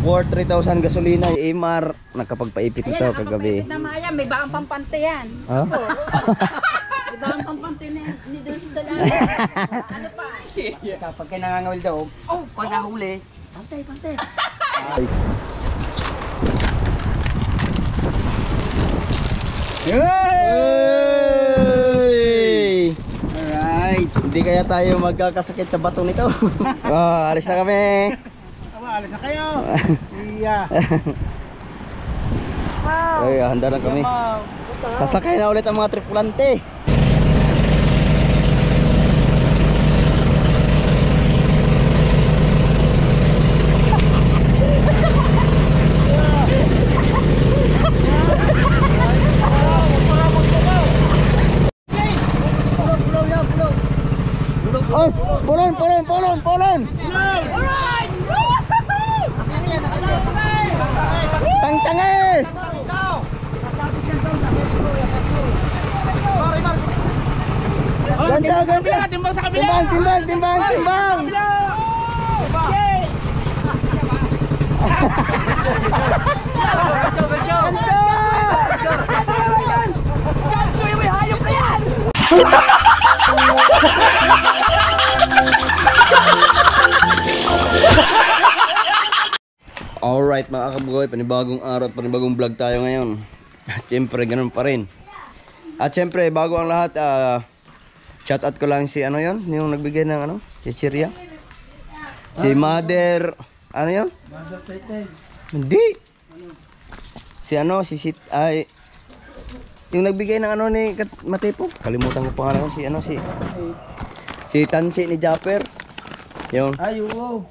Worth 3,000 gasolina. Imar, nakapagpaipit ito kagabi. Ayan, nakapagpaipit may baang pampante yan. Huh? May baang pampante ni Dulce sa lahat. Ano pa? Kapag kayo nangangawil daw, oh, pag nahuli. Pantay, pantay. Yay! Alright, hindi kaya tayo magkakasakit sa bato nito. Oh, alis na kami. Alis na kayo. Iya. Ay, handa na kami. Sasakay na ulit ang mga tripulante. Oh, pulon, pulon, pulon, pulon. Alright! Tangtange! Ganda, ganda. Timbang sa kabila. Timbang, timbang, timbang, timbang. Alright mga kabugoy, panibagong araw at panibagong vlog tayo ngayon. At syempre ganun pa rin. At syempre bago ang lahat, shout out ko lang si ano yon, yung nagbigay ng ano, si Chiria. Si Mother, ano yon? Mother Tete. Hindi. Si ano, si Sit ay yung nagbigay ng ano ni Matepo. Kalimutan ko pangalan, si ano, si Tansi ni Japper. Yung Ay, wow.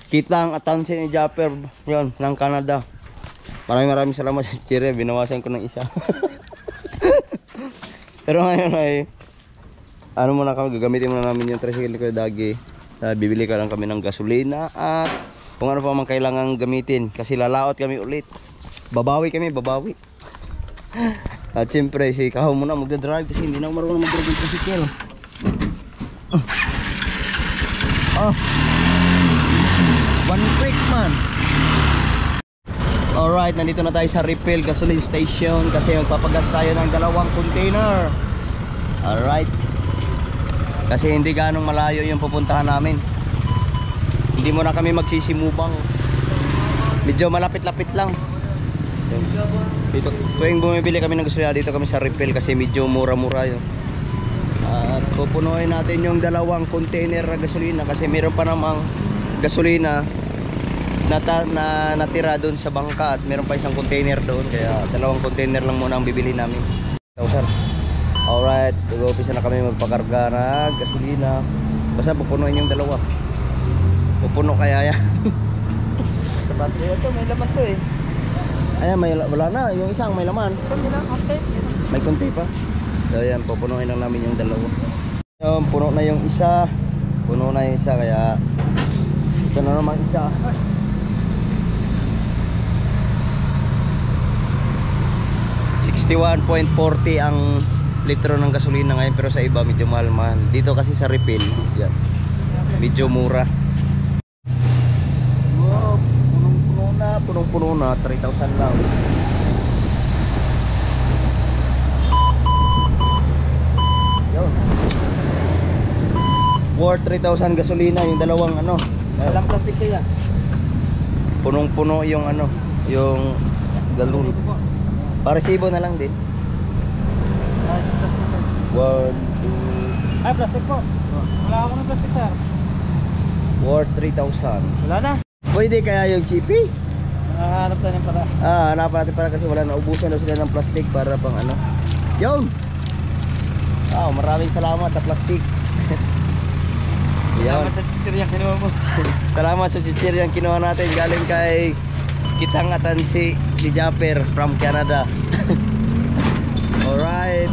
Kitang at Tansi ni Japper, yon, ng Canada. Maraming salamat sa Chiria, binawasan ko ng isa. Pero ngayon ay ano muna kami, gagamitin muna namin yung tricycle ko Dagi. Bibili ka lang kami ng gasolina at kung ano pa man kailangan gamitin kasi lalaot kami ulit. Babawi kami, babawi. At siyempre si Kaho muna magdadrive kasi hindi na ako marunong mag-drive ng tricycle. One quick man. Alright, nandito na tayo sa refill gasoline station kasi magpapagas tayo ng 2 container. Alright. Kasi hindi ganong malayo yung pupuntahan namin. Hindi mo na kami magsisimubang. Medyo malapit-lapit lang. Dito, tuwing bumibili kami ng gasolina dito kami sa refill kasi medyo mura-mura yun. At pupunuin natin yung 2 container na gasolina kasi meron pa namang gasolina na natira doon sa bangka at meron pa isang container doon, kaya 2 container lang muna ang bibili namin. Alright, mag-umpisa na kami magpakarga na gasolina. Basta pupunuin yung 2. Pupuno kaya yan. Sa battery ito, may laman to eh. Ayan, wala na, yung isang may laman. May konti pa. So ayan, pupunuin lang namin yung 2. Yung puno na yung isa. Puno na yung isa, kaya ito na naman isa. 61.40 ang litro ng gasolina ngayon, pero sa iba medyo mahal-mahal. Dito kasi sa refill, yan, medyo mura. Wow, punong-puno na, 3,000 lang. Yun. Worth 3,000 gasolina yung 2 ano. Salang plastic kaya. Punong-puno yung ano, yung galon. Paresibo na lang din. 1, 2. Ay, plastic po. Wala ako ng plastic, sir. Worth 3,000. Wala na. Pwede kaya yung chippy? Hanap tayo para. Hanapan natin para kasi wala na, ubusan daw sila ng plastic para pang ano. Yun! Wow, maraming salamat sa plastic. Salamat sa chichirya kinuha mo. Salamat sa chichirya yung kinuha natin galing kay Kitang Atansi si Japper from Canada. Alright.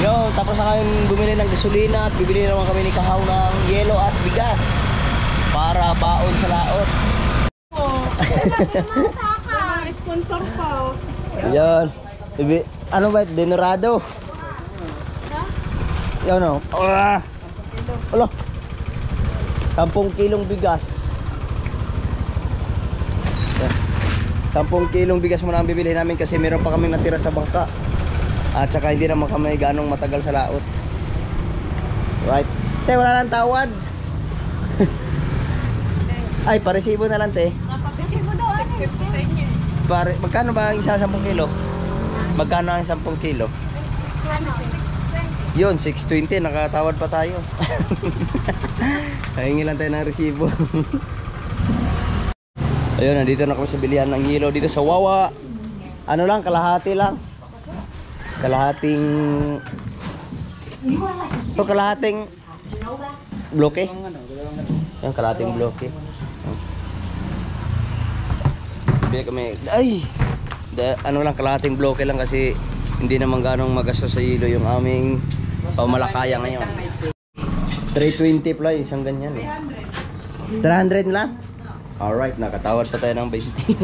Yo, tapos na kami bumili ng gasolina at bibili naman kami ni Kahaw ng yelo at bigas para baon sa laot. Sponsor pa. Yan. Ano ba ito? Denorado. Yan o. Alo. 10 kilong bigas. 10 kilong bigas muna ang bibili namin kasi meron pa kami natira sa bangka. At saka hindi naman kami ganong matagal sa laot. Right. Te, wala nang tawad. Ay, paresibo na lang, te. Napapisibo daw. 50 sa inyo. Magkano ba ang isa 10 kilo? Magkano ang 10 kilo? Yun, 620. Nakatawad pa tayo. Hingi lang tayo ng resibo. Ayun, nandito na kami sa bilihan ng yelo dito sa Wawa. Ano lang, kalahati lang. Kalahating bloke. Yung kalahating bloke. Bili kami. Ay! Ano lang, kalahating bloke lang kasi hindi naman ganong magastos sa yelo yung aming pamalakaya ngayon. 320 pala isang ganyan eh. 300 lang? Alright, nakatawad pa tayo ng 20.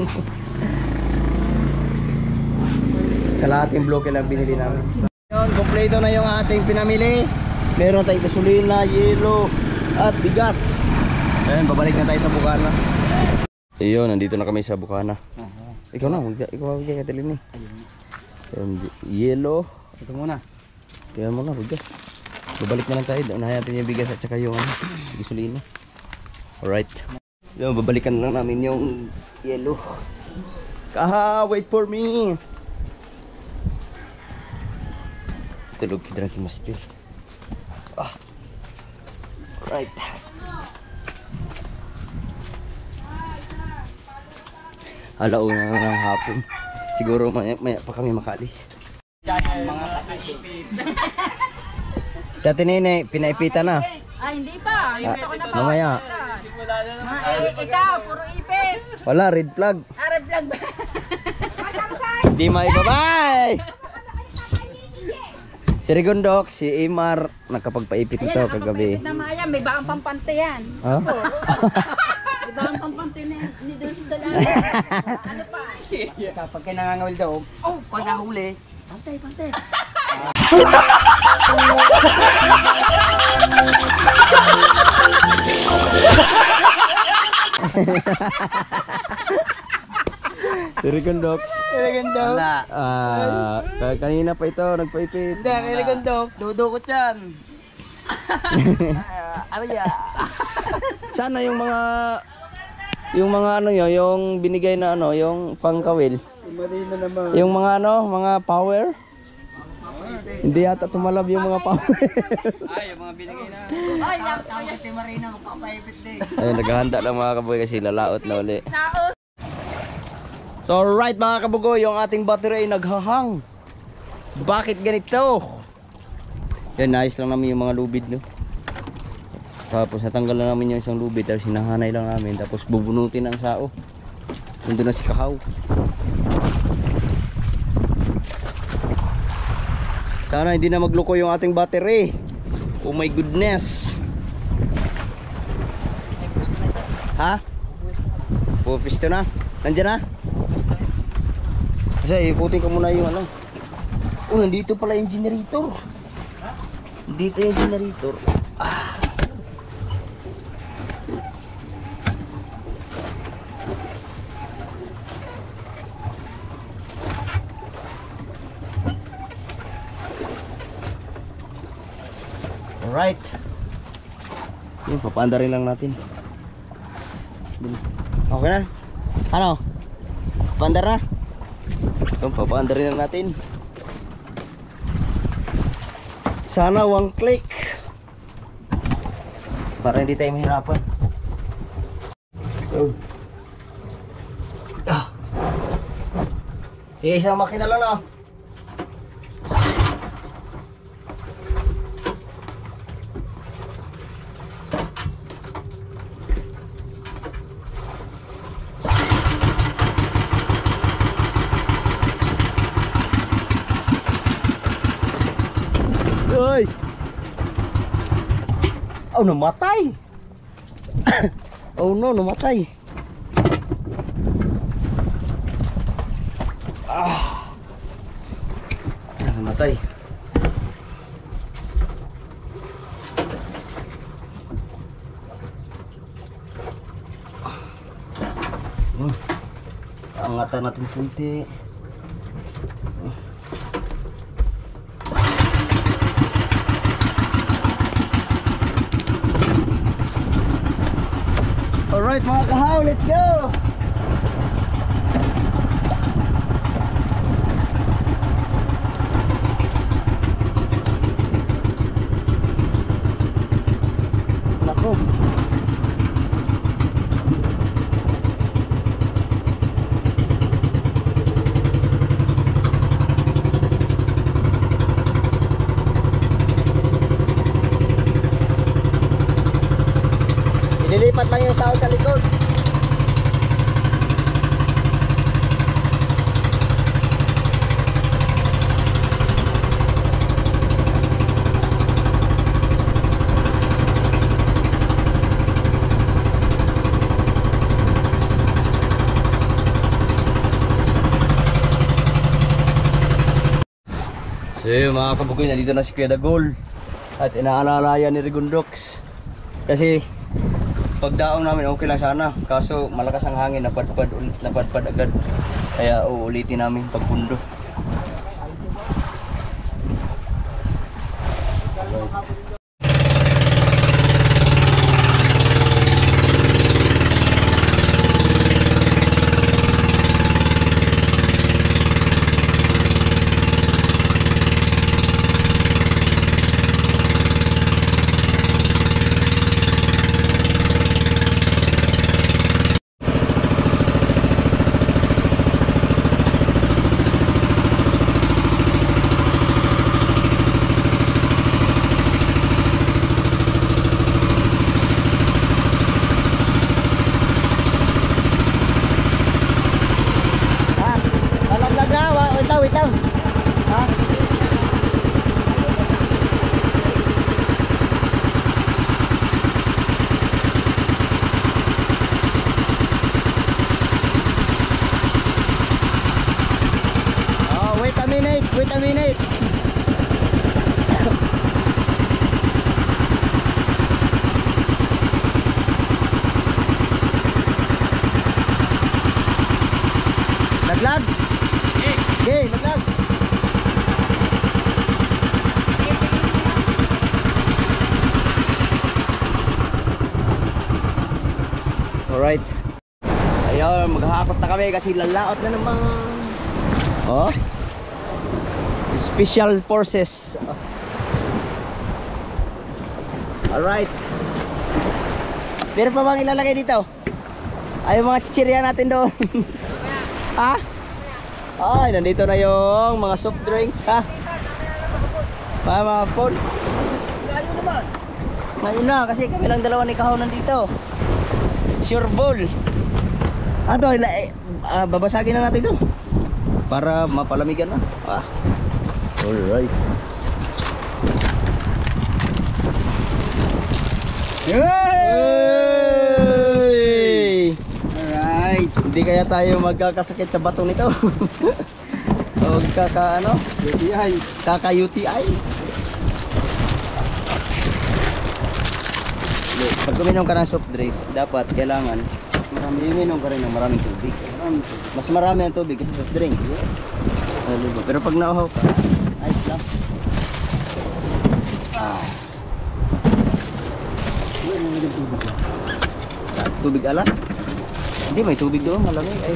Kalahating bloke lang binili namin. Yun, kompleto na yung ating pinamili. Meron tayong gasolina, yelo, at bigas. Ayun, babalik na tayo sa Bukana. Ayun, nandito na kami sa Bukana. Ikaw na, ikaw ka Katilin eh. Yelo. Ito muna. Tingnan mo na, bigas. Babalik na lang tayo. Unahin natin yung bigas at saka yung gasolina. Alright. Yun, babalikan lang namin yung yelo. Wait for me. Tulog kita na kimastil. Alright. Alauna na ng hapon. Siguro maya pa kami makalis. Sa tinene, pinaipita na. Ay, hindi pa. Yung ako na pa. Mamaya. Ikaw, puro ipit. Wala, red flag. Arab lang ba? Hindi maibabay. Si Rigondok, si Imar, nakapagpaipit nito kagabi. Na Maya, may baang pampante yan. Huh? May baang pampante ni doon sa Salan. Ano pa? Kapag kayo nangangawil daw, pag nahuli, Pantay, pantay. Si Rigondok. Wala. Kanina pa ito, nagpaipit. Hindi, kay Rigondok, dudukot yan. Ano yan? Sana yung mga ano yun, yung binigay na ano, yung pangkawil. Marina naman. Yung mga ano, mga power. Hindi yata tumalab yung mga power. Ay, yung mga binigay na. Ay, Tawag si Marina, magpapaipit din. Ayun, naghahanda lang mga kabugoy kasi lalaot na uli. naos. So alright mga kabugoy, yung ating battery ay naghahang. Bakit ganito? Yan, naayos lang namin yung mga lubid, no? Tapos natanggal na namin yung isang lubid, tapos hinahanay lang namin, tapos bubunutin ang sao. Nandun na si Kahaw. Sana hindi na magluko yung ating battery. Oh my goodness. Ha? Pupisto na? Nandiyan na? Kasi ikutin ko muna yung ano. Oh, nandito pala yung generator. Dito yung generator. Alright. Yun, papaandarin lang natin. Okay na? Ano? Papaandar na? Yun, papaandarin lang natin. Sana one click. Para hindi tayo mahirapan. Oh. Isang makina lang na. Uy! Oh, namatay! Oh no, namatay! Namatay. Ang Angatan natin kunti. Alright mga kahaw, let's go! Nako. Inilipat lang yung sahod sa likod. So mga kabukoy, nandito na si Kuya Dagol at inaalalayan ni Rigundox kasi pagdaong namin okay lang sana, kaso malakas ang hangin, napadpad agad, kaya uulitin namin pagpundo. Wait lang. Ha? Oh, wait a minute. Laglag. Okay, laglag. Alright. Ayun, maghahakot na kami kasi lalaot na naman. Oh. Special Forces. Alright. Pero pa bang ilalagay dito? Ay, mga chichirya natin doon. Ha? Ay, nandito na yung mga soft drinks, ha? Mga phone. Ngayon naman. Ngayon na, kasi kami lang dalawa ni Kahaw nandito. Sure ball. Ato, babasagin na natin ito para mapalamigan na. Alright. Yay! Alright. Hindi kaya tayo magkakasakit sa bato nito. O UTI. Kaka-UTI. Pag kuminom ka ng soft drinks, dapat kailangan uminom ka rin ng maraming tubig. Mas marami ang tubig kasi soft drink. Yes. Pero pag nauhaw ka, ayos lang. Tubig alat? Hindi, may tubig doon, malamig. Ay,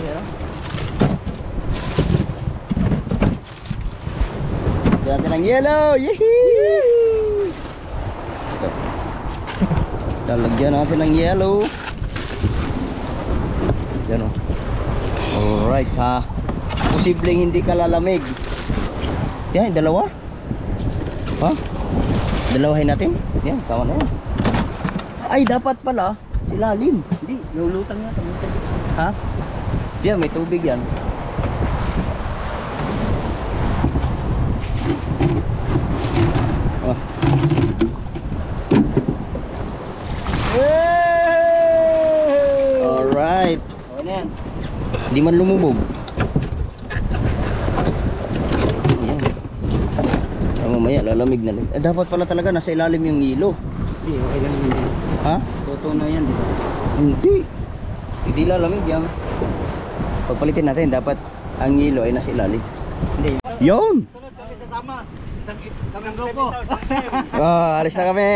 Diyan natin ang yellow! Yehey! Lalagyan natin ng yellow. Yan o. Alright ha. Posibleng hindi ka lalamig. Yan, dalawa. Ha? Dalawahin natin. Yan, sama na yan. Ay, dapat pala silalim. Hindi, nulutang na. Ha? Yan, may tubig yan. Oh. Alright. Hindi man lumubog. Ayan. Mamaya lalamig na rin. Dapat pala talaga nasa ilalim yung hilo. Hindi, okay lang yun. Ha? Totoo na yan, di ba? Hindi. Hindi lalamig yan. Pagpalitin natin, dapat ang yelo ay nasa ilalim. Hindi. Yun! Sunod kami sasama. Isang grupo. Oh, alis na kami.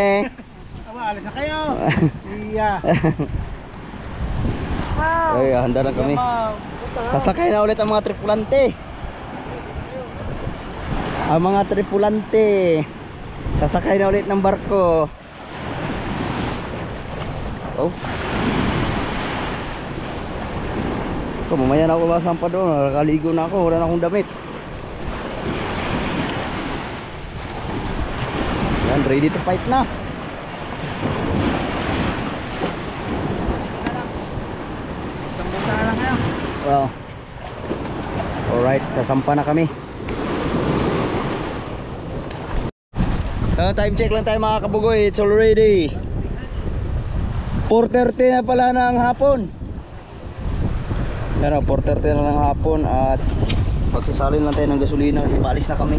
Alis na kayo. Iya. Ay, handa na kami. Sasakay na ulit ang mga tripulante. Ang mga tripulante. Sasakay na ulit ng barko. Oh. So, mamaya na ako masampa doon. Nakaligo na ako. Wala na akong damit. Yan, ready to fight na. Isang buta lang kayo. Well, alright, sasampa na kami. Time check lang tayo mga kabugoy. It's already 4:30 na pala ng hapon. Pero 4:30 na ng hapon at pagsasalin lang tayo ng gasolina kasi paalis na kami.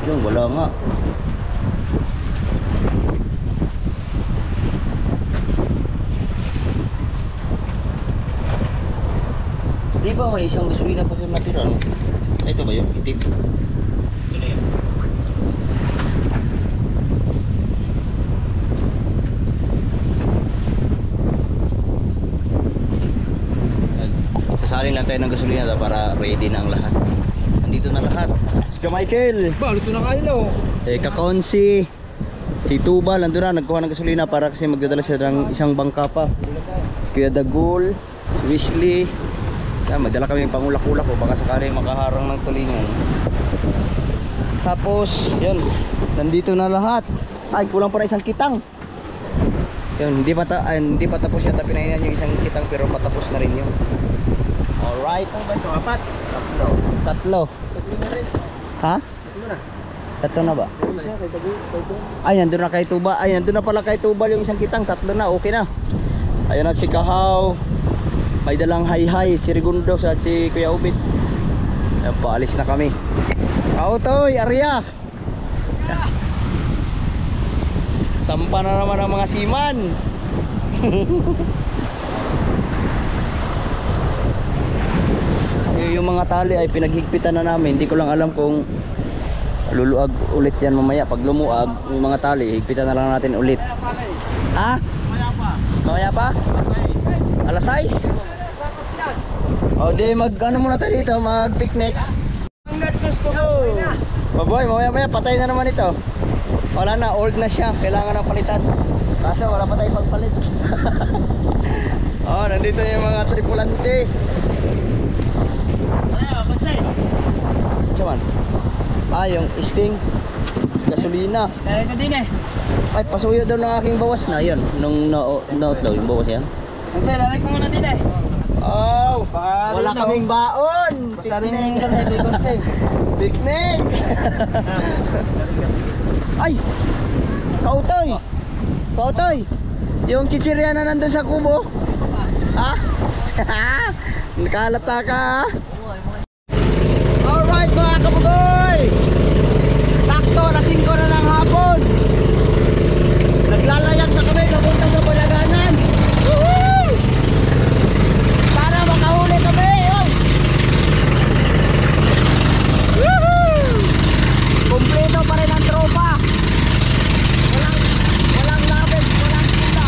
Yun, wala nga. Di ba may isang gasolina pa doon natira, no? Ito ba yun? Itim? Ito na yun. Sasalin lang tayo ng gasolina para ready na ang lahat. Nandito na lahat. Let's go, Michael! Ito na kayo. Kakonsi, si Tubal, nandun na, nagkuha ng gasolina para kasi magdadala siya ng isang bangka pa. Si Kuya Dagul, si Wesley. Magdala kami ng pangulak-ulak o baka sakali makaharang ng tulingan. Tapos, yun, nandito na lahat. Ay, kulang pa na isang kitang. Yun, hindi pa tapos yata pinainan yung isang kitang pero patapos na rin yun. Alright. Ano ba ito? Apat? Tatlo. Tatlo na rin. Ha? Tatlo na. Tatlo na ba? Isa kay Tagu. Ay, nandun na kay Tuba. Ay, nandun na pala kay Tubal yung isang kitang. Tatlo na, okay na. Ayan na si Kahaw. May dalang hi-hi, si Rigundo at si Kuya Ubit. Ayan, paalis na kami. Kautoy, Arya. Sampa na naman ang mga siman. Yung mga tali ay pinaghigpitan na namin. Hindi ko lang alam kung luluag ulit yan mamaya. Pag lumuag yung mga tali, higpitan na lang natin ulit. Ha? Mamaya pa? Alas 6? O di mag ano muna tayo dito, mag picnic. Hanggat gusto ko. Baboy, mamaya patay na naman ito. Wala na, old na siya, kailangan ng palitan. Kaso wala pa tayong pagpalit. Oh, nandito yung mga tripulante. Cuman. Ah, yung Sting gasolina. Kaya ka din eh. Ay, pasuyo daw ng aking bawas na. Yun, nung na-outlaw yung bawas yan. Ansay, lalay ko muna din eh. Oh, Baka wala rin, kaming baon. Basta rin yung ganda kay Consay. Picnic. Ay, kautoy. Kautoy. Yung chichirya na nandun sa kubo. Ha? Nakalata ka. Alright mga kabugoy. Sakto, na 5 na ng hapon. Naglalayag na kami papunta sa Balaganan. Woohoo! Para makahuli kami. Yun. Woohoo! Kompleto pa rin ang tropa. Walang labis, walang kita.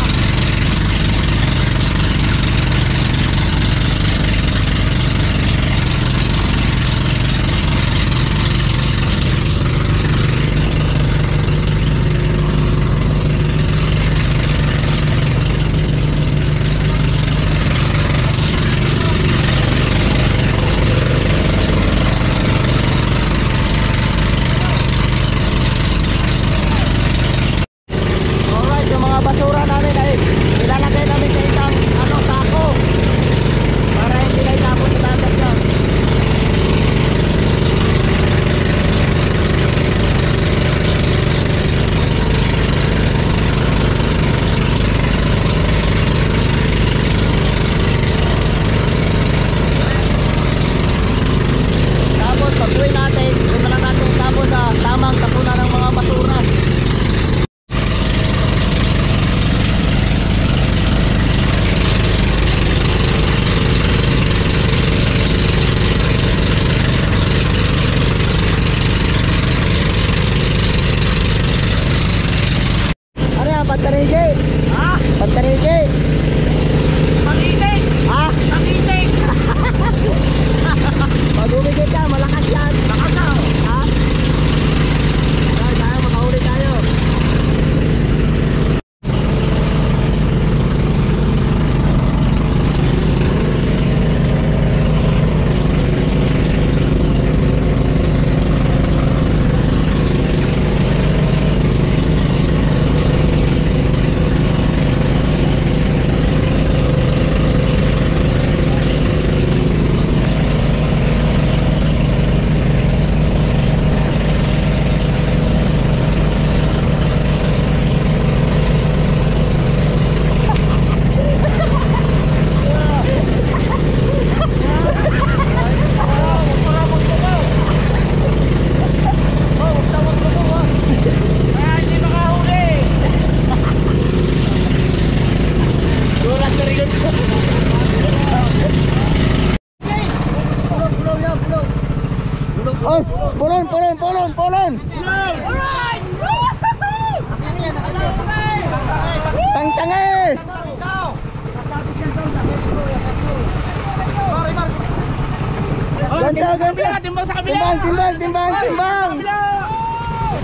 ganda. Timbang sa kabila! Timbang.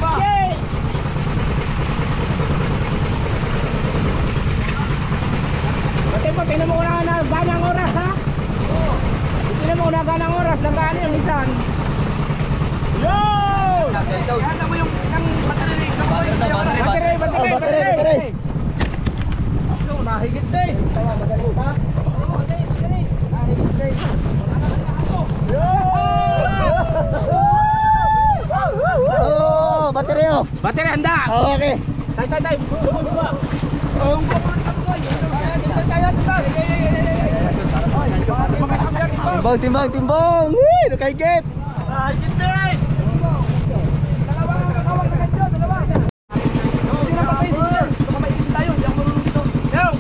Okay! Tempo, tingnan mo na ganang oras ha? Tingnan mo na ganang oras, nagaan yung isan. Yo! Kaya mo yung isang battery. Battery. Nahigit na eh. Oh, baterya. Battery handa. Oh, okay. Tay. Bumaba. Timbang. Uy, nakaigit. Nahigit na eh.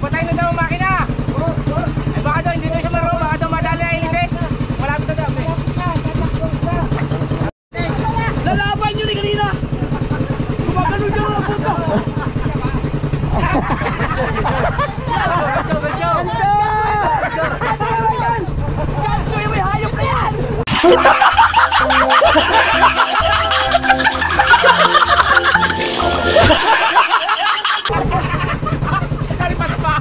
Patay na daw ang makina. Ay baka daw hindi na siya marunong, baka daw madali ang isip. Malapit na daw. Lalaban nyo ni kanina. Kumagano nyo na puto. Gancho yung may hayop na yan. Kalipas pa.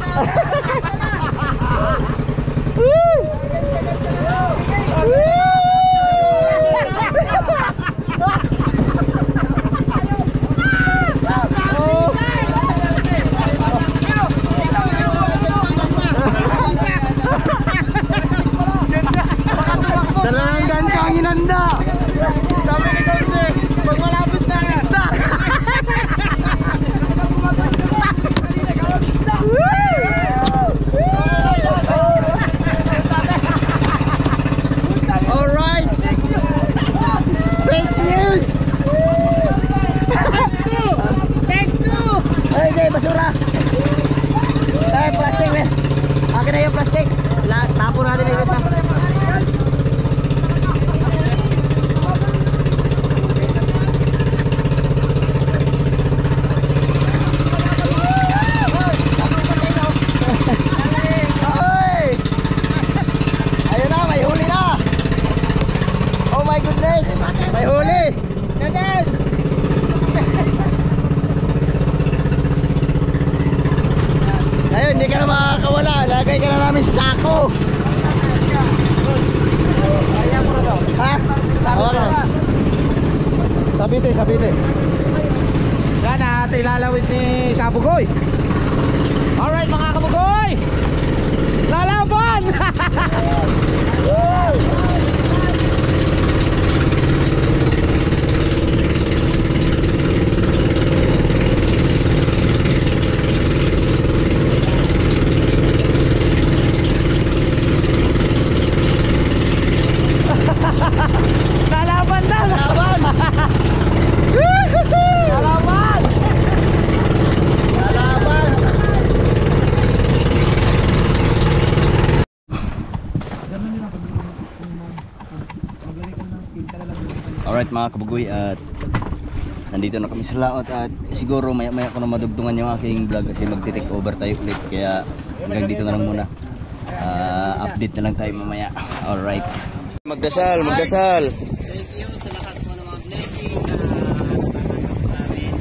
Dalawang gancho ang inanda. Sabi ni Konse, pag malapit na ang isda. Alright. Fake news. Take two. Ay, basura. Plastic eh. Akin na yung plastic. Tapo natin yung isa. Ay! Ayun na, may huli na. Oh my goodness. May huli. Dadal. Ayun, hindi ka na makakawala. Lagay ka na namin sa sako. Ha? Okay. Sabite. Yan na ito ilalawit ni Kabugoy. Alright mga Kabugoy. Lalaban! Lalaban na! Lalaban! Alright mga kabugoy, at nandito na kami sa laot at siguro maya ko na madugtungan yung aking vlog kasi magti-take over tayo ulit, kaya hanggang dito na lang muna. Update na lang tayo mamaya. Alright. Magdasal. Thank you sa lahat po ng mga blessing na natatanggap namin.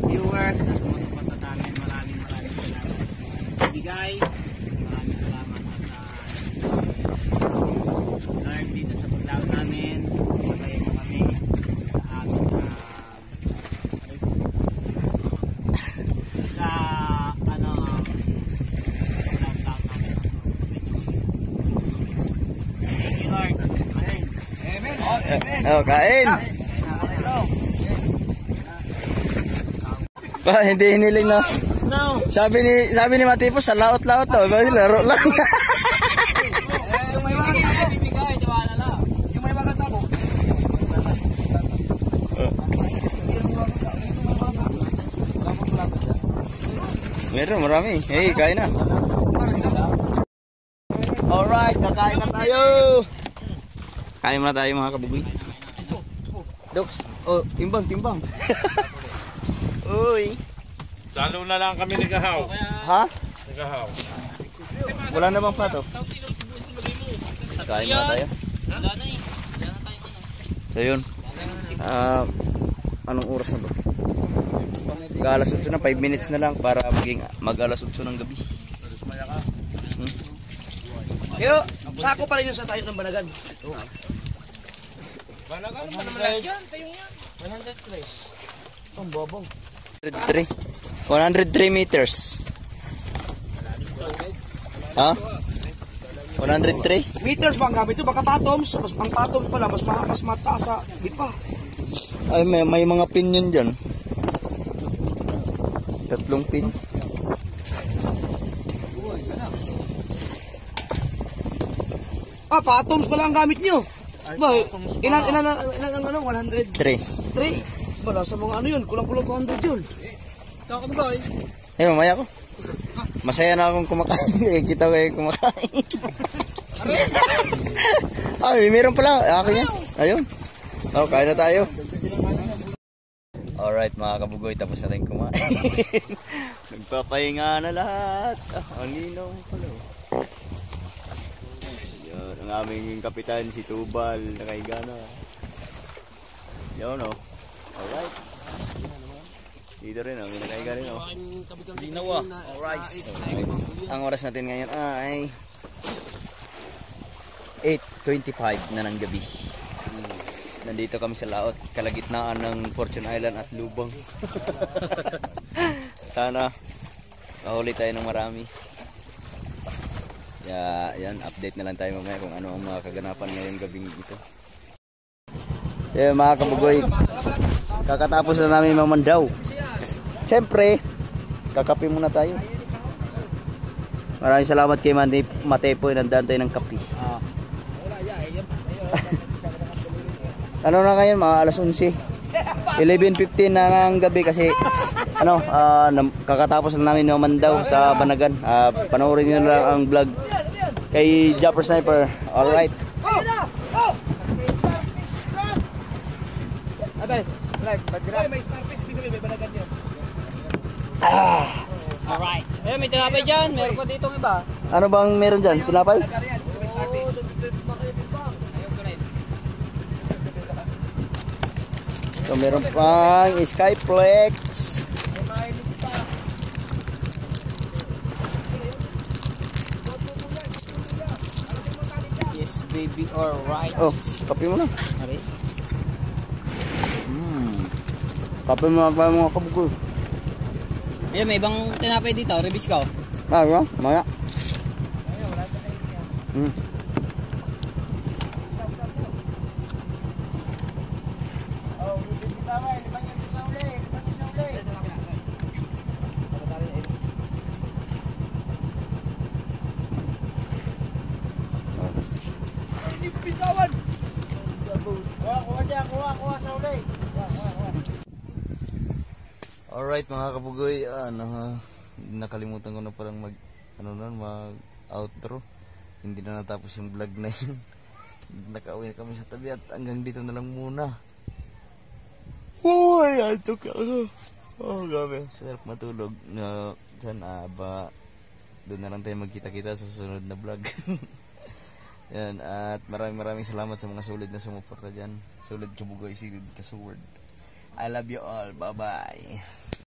Viewers na sumusuporta sa amin, maraming salamat. Bigay, maraming salamat at Lord dito sa paglaw namin. Patayin mo kami sa aming sa Oh, kain. Ba, hindi hiniling na. No. Sabi ni Matipos sa laot-laot daw, ba laro lang. yung may mga bibigay, tiwala lang. Yung may mga tabo. Meron, marami. Hey, kain na. Alright, kakain na tayo. Kain muna tayo mga kabugoy. Doks, oh, timbang. Uy. Salo na lang kami ni Gahaw. Ha? Ni Gahaw. Wala na bang plato? kain muna tayo. Wala na eh. Wala na tayo ano. So yun. Anong oras na ba? Mag-alas 8 na, 5 minutes na lang para maging mag-alas 8 ng gabi. Pero, sako pa rin yung sa tayo ng Banagan. Banagan naman naman yan. Tayong yan. 103. Ang bobong. 103 meters. Ha? 103? Meters ba ang gamit ito? Baka patoms. Ang patoms pala, mas mataas sa lipa. Ay, may mga pin yun dyan. 3 pin. Patoms pala ang gamit nyo. Ba, ilan ang ano? 100? 3. Wala sa mga ano yun, kulang-kulang 200 yun. Kakano guys? Mamaya ko. Masaya na akong kumakain. Kita ko yung kumakain. Ay, meron pala. Akin yan. Ayun. Kain na tayo. Alright mga kabugoy, tapos na tayong kumain. Nagpapahinga na lahat. Ang linaw pala. Yan, ang aming kapitan, si Tubal, nakahiga na. Yan o. Alright. Dito rin, nakahiga rin o. Linaw ah. Alright. Ang oras natin ngayon ay 8:25 na ng gabi. Nandito kami sa laot, kalagitnaan ng Fortune Island at Lubang. Sana mahuli tayo ng marami. Yan, update na lang tayo mamaya kung ano ang mga kaganapan ngayong gabing ito. Mga kabugoy, kakatapos na namin mamandaw. Siyempre, kakape muna tayo. Maraming salamat kay Matepoy, nandaan tayo ng kape. Ano na ngayon, mga alas 11. 11:15 na ng gabi kasi kakatapos na namin mamandaw sa Banagan. Panoorin niyo lang ang vlog kay Japper Sniper. Alright. May starfish, may Banagan yun. Alright. May tinapay dyan. Meron pa ditong iba. Ano bang meron dyan? Tinapay? So meron pang Skyplex. Yes, baby. Alright. Oh, kape mo na. Kape mo na mga kabugoy. Ayun, may ibang tinapay dito. Release ko. Ano? Maya. Alright mga kabugoy, nakalimutan ko na palang mag outro. Hindi na natapos yung vlog na yun. Nakauwi na kami sa tabi at hanggang dito na lang muna. Uy, antok ako. Oh, gabi. Sarap matulog. Sana ba doon na lang tayo magkita-kita sa susunod na vlog. Yan, at maraming salamat sa mga sulit na sumuporta dyan. Sulit kabugoy, sulit ka sword. I love you all. Bye-bye.